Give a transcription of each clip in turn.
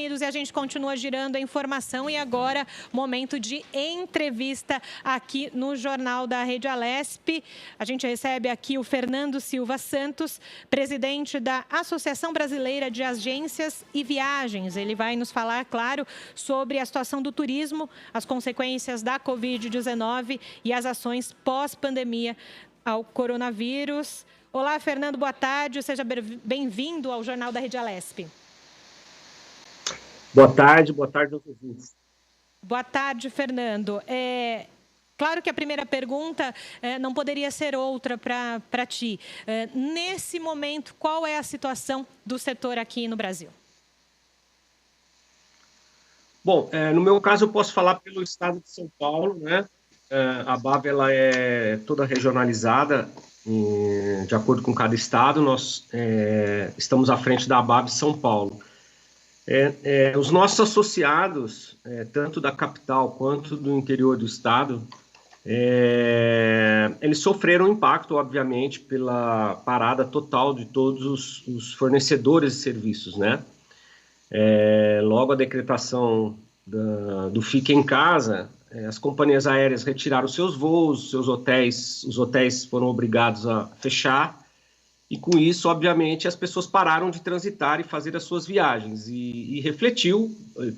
E a gente continua girando a informação e agora momento de entrevista aqui no Jornal da Rede Alesp. A gente recebe aqui o Fernando Silva Santos, presidente da Associação Brasileira de Agências e Viagens. Ele vai nos falar, claro, sobre a situação do turismo, as consequências da Covid-19 e as ações pós-pandemia ao coronavírus. Olá, Fernando, boa tarde. Seja bem-vindo ao Jornal da Rede Alesp. Boa tarde aos ouvintes. Boa tarde, Fernando. Claro que a primeira pergunta não poderia ser outra para ti. Nesse momento, qual é a situação do setor aqui no Brasil? Bom, no meu caso, eu posso falar pelo estado de São Paulo, né? A BAB ela é toda regionalizada, de acordo com cada estado. Nós estamos à frente da BAB São Paulo. Os nossos associados, tanto da capital quanto do interior do estado, eles sofreram impacto, obviamente, pela parada total de todos os fornecedores de serviços, né? Logo a decretação do Fique em Casa, as companhias aéreas retiraram seus voos, os hotéis foram obrigados a fechar. E com isso, obviamente, as pessoas pararam de transitar e fazer as suas viagens. E refletiu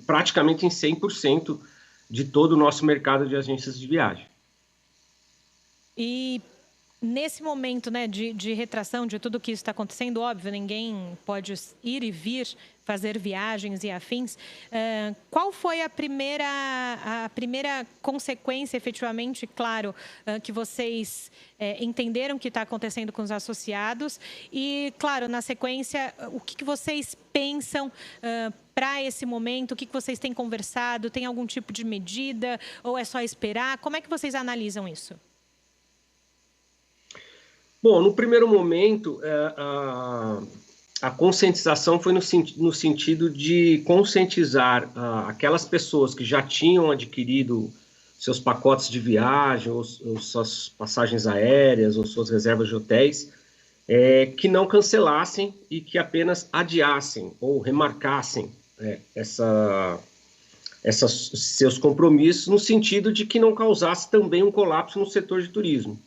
praticamente em 100% de todo o nosso mercado de agências de viagem. E nesse momento, né, de retração de tudo que está acontecendo, óbvio, ninguém pode ir e vir fazer viagens e afins. Qual foi a primeira consequência, efetivamente, claro, que vocês entenderam que está acontecendo com os associados? E, claro, na sequência, o que vocês pensam para esse momento? O que vocês têm conversado? Tem algum tipo de medida? Ou é só esperar? Como é que vocês analisam isso? Bom, no primeiro momento, a conscientização foi no sentido de conscientizar aquelas pessoas que já tinham adquirido seus pacotes de viagem, ou suas passagens aéreas, ou suas reservas de hotéis, que não cancelassem e que apenas adiassem ou remarcassem seus compromissos, no sentido de que não causasse também um colapso no setor de turismo.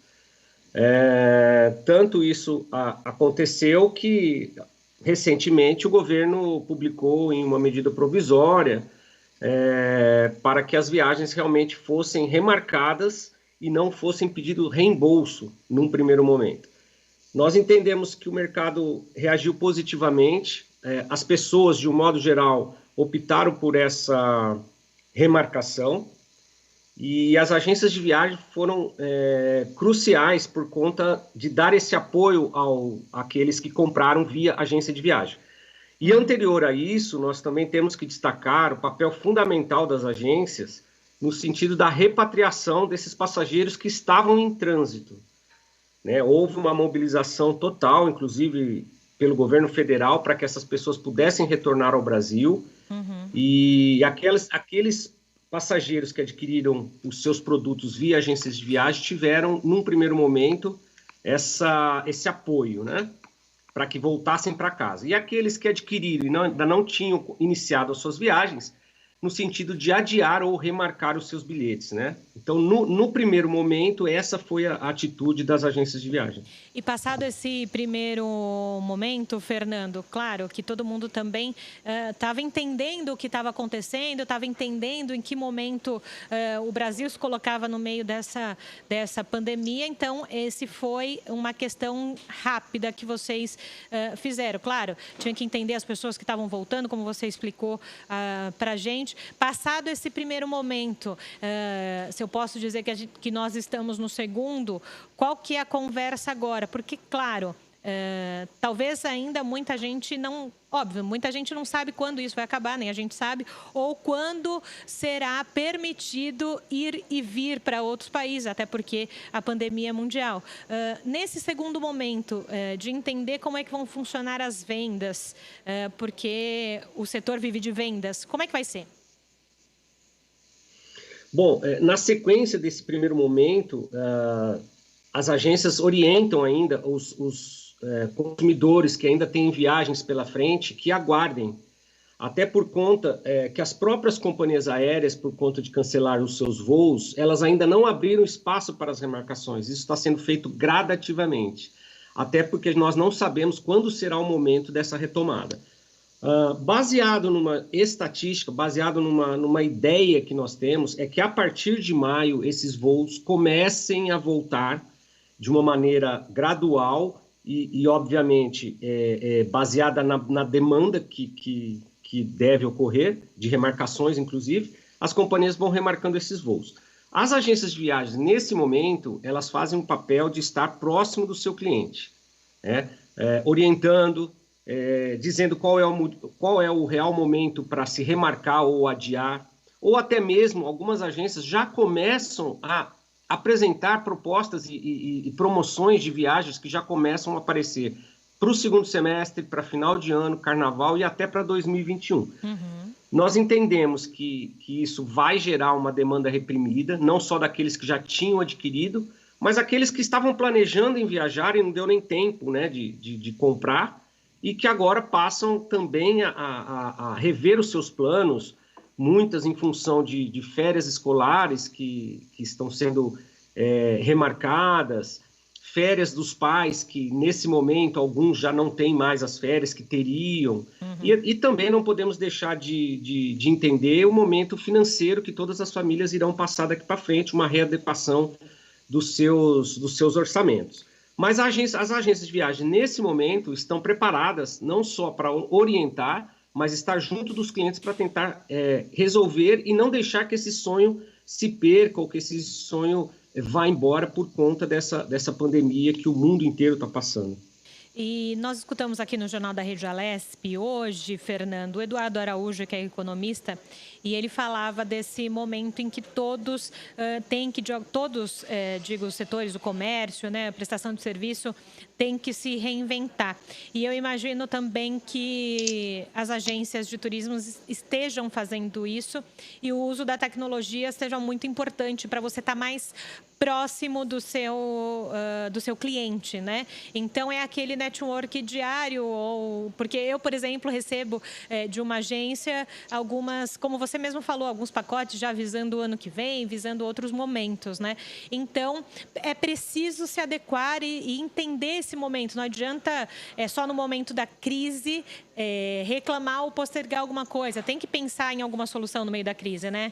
Tanto isso aconteceu que, recentemente, o governo publicou em uma medida provisória para que as viagens realmente fossem remarcadas e não fossem pedido reembolso num primeiro momento. Nós entendemos que o mercado reagiu positivamente, as pessoas, de um modo geral, optaram por essa remarcação, e as agências de viagem foram cruciais por conta de dar esse apoio àqueles que compraram via agência de viagem. E anterior a isso, nós também temos que destacar o papel fundamental das agências no sentido da repatriação desses passageiros que estavam em trânsito, né? Houve uma mobilização total, inclusive pelo governo federal, para que essas pessoas pudessem retornar ao Brasil. Uhum. E aqueles passageiros que adquiriram os seus produtos via agências de viagem tiveram, num primeiro momento, esse apoio, né, para que voltassem para casa. E aqueles que adquiriram e ainda não tinham iniciado as suas viagens, no sentido de adiar ou remarcar os seus bilhetes, né? Então, no primeiro momento, essa foi a atitude das agências de viagem. E passado esse primeiro momento, Fernando, claro que todo mundo também estava entendendo o que estava acontecendo, estava entendendo em que momento o Brasil se colocava no meio dessa pandemia. Então, esse foi uma questão rápida que vocês fizeram. Claro, tinha que entender as pessoas que estavam voltando, como você explicou para a gente. Passado esse primeiro momento, se eu posso dizer que nós estamos no segundo, qual que é a conversa agora? Porque, claro, talvez ainda muita gente não sabe quando isso vai acabar, nem a gente sabe, ou quando será permitido ir e vir para outros países, até porque a pandemia é mundial. Nesse segundo momento, de entender como é que vão funcionar as vendas, porque o setor vive de vendas, como é que vai ser? Bom, na sequência desse primeiro momento, as agências orientam ainda os consumidores que ainda têm viagens pela frente, que aguardem até por conta que as próprias companhias aéreas, por conta de cancelar os seus voos, elas ainda não abriram espaço para as remarcações. Isso está sendo feito gradativamente, até porque nós não sabemos quando será o momento dessa retomada. Baseado numa estatística, baseado numa ideia que nós temos, é que a partir de maio esses voos comecem a voltar de uma maneira gradual e obviamente, baseada na demanda que deve ocorrer, de remarcações, inclusive, as companhias vão remarcando esses voos. As agências de viagens, nesse momento, elas fazem um papel de estar próximo do seu cliente, né? Orientando, dizendo qual é o real momento para se remarcar ou adiar, ou até mesmo algumas agências já começam a apresentar propostas e promoções de viagens que já começam a aparecer para o segundo semestre, para final de ano, carnaval e até para 2021. Uhum. Nós entendemos que isso vai gerar uma demanda reprimida, não só daqueles que já tinham adquirido, mas aqueles que estavam planejando em viajar e não deu nem tempo, né, de comprar, e que agora passam também a rever os seus planos, muitas em função de férias escolares que estão sendo remarcadas, férias dos pais, que nesse momento alguns já não têm mais as férias que teriam, uhum. e também não podemos deixar de entender o momento financeiro que todas as famílias irão passar daqui para frente, uma readequação dos seus orçamentos. Mas as agências de viagem, nesse momento, estão preparadas não só para orientar, mas estar junto dos clientes para tentar resolver e não deixar que esse sonho se perca ou que esse sonho vá embora por conta dessa pandemia que o mundo inteiro está passando. E nós escutamos aqui no Jornal da Rede Alesp hoje, Fernando, o Eduardo Araújo, que é economista, e ele falava desse momento em que todos digo, os setores, o comércio, né, a prestação de serviço, tem que se reinventar. E eu imagino também que as agências de turismo estejam fazendo isso e o uso da tecnologia seja muito importante para você estar mais próximo do seu cliente, né? Então, é aquele network diário, porque eu, por exemplo, recebo de uma agência algumas, como você mesmo falou, alguns pacotes já visando o ano que vem, visando outros momentos, né? Então, é preciso se adequar e entender esse momento. Não adianta só no momento da crise reclamar ou postergar alguma coisa. Tem que pensar em alguma solução no meio da crise, né?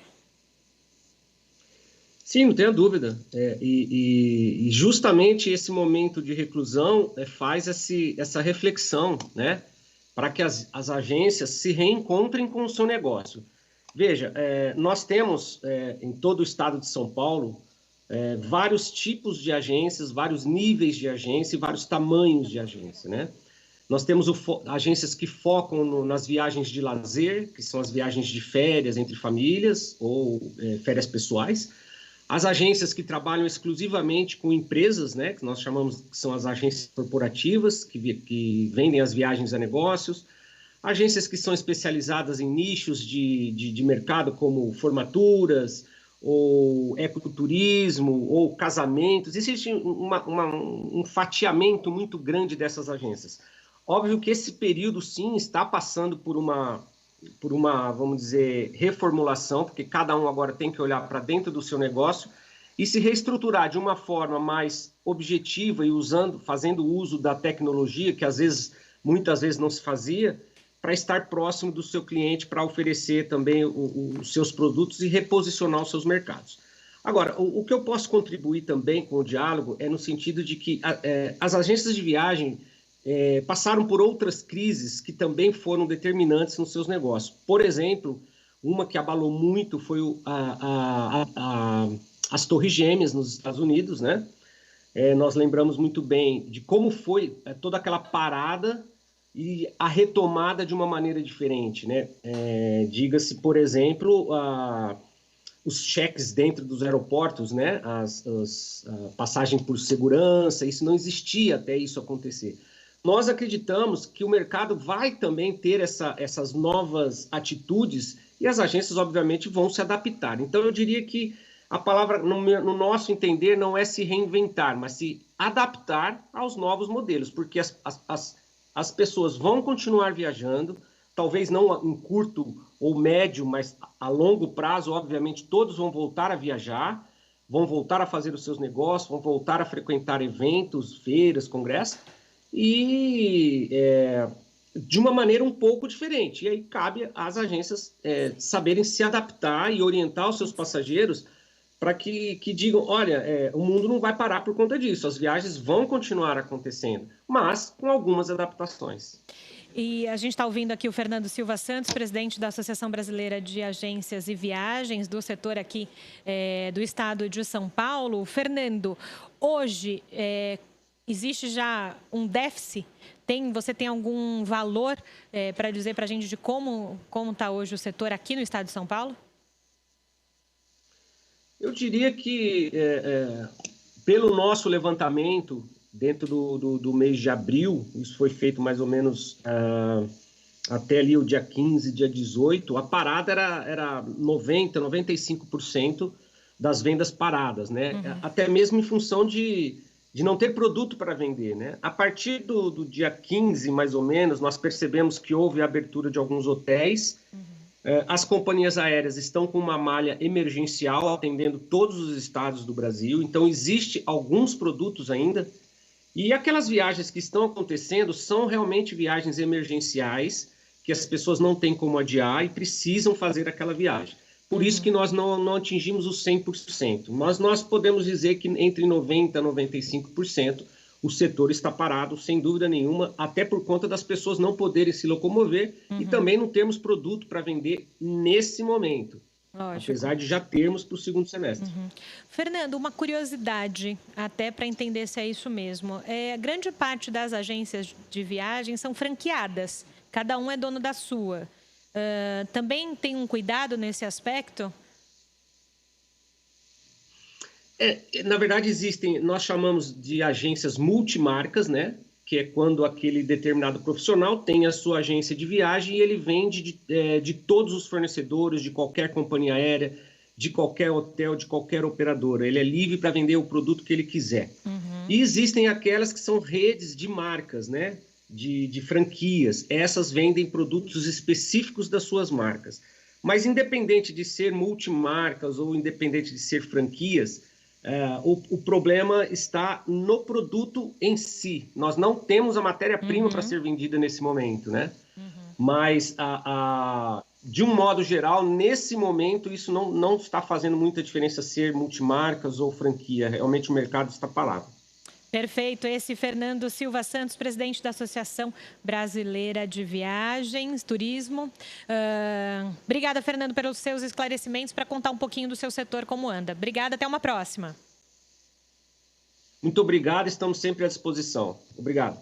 Sim, não tenha dúvida. E justamente esse momento de reclusão faz essa reflexão, né, para que as agências se reencontrem com o seu negócio. Veja, nós temos em todo o estado de São Paulo vários tipos de agências, vários níveis de agência e vários tamanhos de agência, né? Nós temos agências que focam nas viagens de lazer, que são as viagens de férias entre famílias ou férias pessoais. As agências que trabalham exclusivamente com empresas, né, que nós chamamos que são as agências corporativas, que vendem as viagens a negócios. Agências que são especializadas em nichos de mercado, como formaturas, ou ecoturismo, ou casamentos. Existe um fatiamento muito grande dessas agências. Óbvio que esse período, sim, está passando por uma, vamos dizer, reformulação, porque cada um agora tem que olhar para dentro do seu negócio e se reestruturar de uma forma mais objetiva e fazendo uso da tecnologia, que muitas vezes não se fazia, para estar próximo do seu cliente, para oferecer também os seus produtos e reposicionar os seus mercados. Agora, o que eu posso contribuir também com o diálogo é no sentido de que as agências de viagem passaram por outras crises que também foram determinantes nos seus negócios. Por exemplo, uma que abalou muito foi as Torres Gêmeas nos Estados Unidos, né? Nós lembramos muito bem de como foi toda aquela parada e a retomada de uma maneira diferente, né? Diga-se, por exemplo, os cheques dentro dos aeroportos, né? As passagens por segurança, isso não existia até isso acontecer. Nós acreditamos que o mercado vai também ter essas novas atitudes e as agências, obviamente, vão se adaptar. Então, eu diria que a palavra, no nosso entender, não é se reinventar, mas se adaptar aos novos modelos, porque as pessoas vão continuar viajando, talvez não em curto ou médio, mas a longo prazo, obviamente, todos vão voltar a viajar, vão voltar a fazer os seus negócios, vão voltar a frequentar eventos, feiras, congressos, e de uma maneira um pouco diferente. E aí cabe às agências saberem se adaptar e orientar os seus passageiros para que digam, olha, o mundo não vai parar por conta disso, as viagens vão continuar acontecendo, mas com algumas adaptações. E a gente está ouvindo aqui o Fernando Silva Santos, presidente da Associação Brasileira de Agências e Viagens, do setor aqui do estado de São Paulo. Fernando, hoje existe já um déficit? Você tem algum valor para dizer para a gente de como está hoje o setor aqui no estado de São Paulo? Eu diria que, pelo nosso levantamento, dentro do mês de abril, isso foi feito mais ou menos até ali o dia 15, dia 18, a parada era 90%, 95% das vendas paradas, né? Uhum. Até mesmo em função de não ter produto para vender, né? A partir do dia 15, mais ou menos, nós percebemos que houve a abertura de alguns hotéis. Uhum. As companhias aéreas estão com uma malha emergencial atendendo todos os estados do Brasil, então existe alguns produtos ainda. E aquelas viagens que estão acontecendo são realmente viagens emergenciais, que as pessoas não têm como adiar e precisam fazer aquela viagem. Por isso que nós não atingimos os 100%. Mas nós podemos dizer que entre 90% e 95% o setor está parado, sem dúvida nenhuma, até por conta das pessoas não poderem se locomover e também não termos produto para vender nesse momento. Lógico. Apesar de já termos para o segundo semestre. Fernando, uma curiosidade, até para entender se é isso mesmo. Grande parte das agências de viagem são franqueadas. Cada um é dono da sua. Também tem um cuidado nesse aspecto? Na verdade, nós chamamos de agências multimarcas, né? Que é quando aquele determinado profissional tem a sua agência de viagem e ele vende de todos os fornecedores, de qualquer companhia aérea, de qualquer hotel, de qualquer operadora. Ele é livre para vender o produto que ele quiser. E existem aquelas que são redes de marcas, né? De franquias. Essas vendem produtos específicos das suas marcas. Mas independente de ser multimarcas ou independente de ser franquias, o problema está no produto em si. Nós não temos a matéria-prima para ser vendida nesse momento, né? Mas, de um modo geral, nesse momento, isso não está fazendo muita diferença ser multimarcas ou franquia. Realmente o mercado está parado. Perfeito. Esse Fernando Silva Santos, presidente da Associação Brasileira de Viagens, Turismo. Obrigada, Fernando, pelos seus esclarecimentos para contar um pouquinho do seu setor, como anda. Obrigada, até uma próxima. Muito obrigado, estamos sempre à disposição. Obrigado.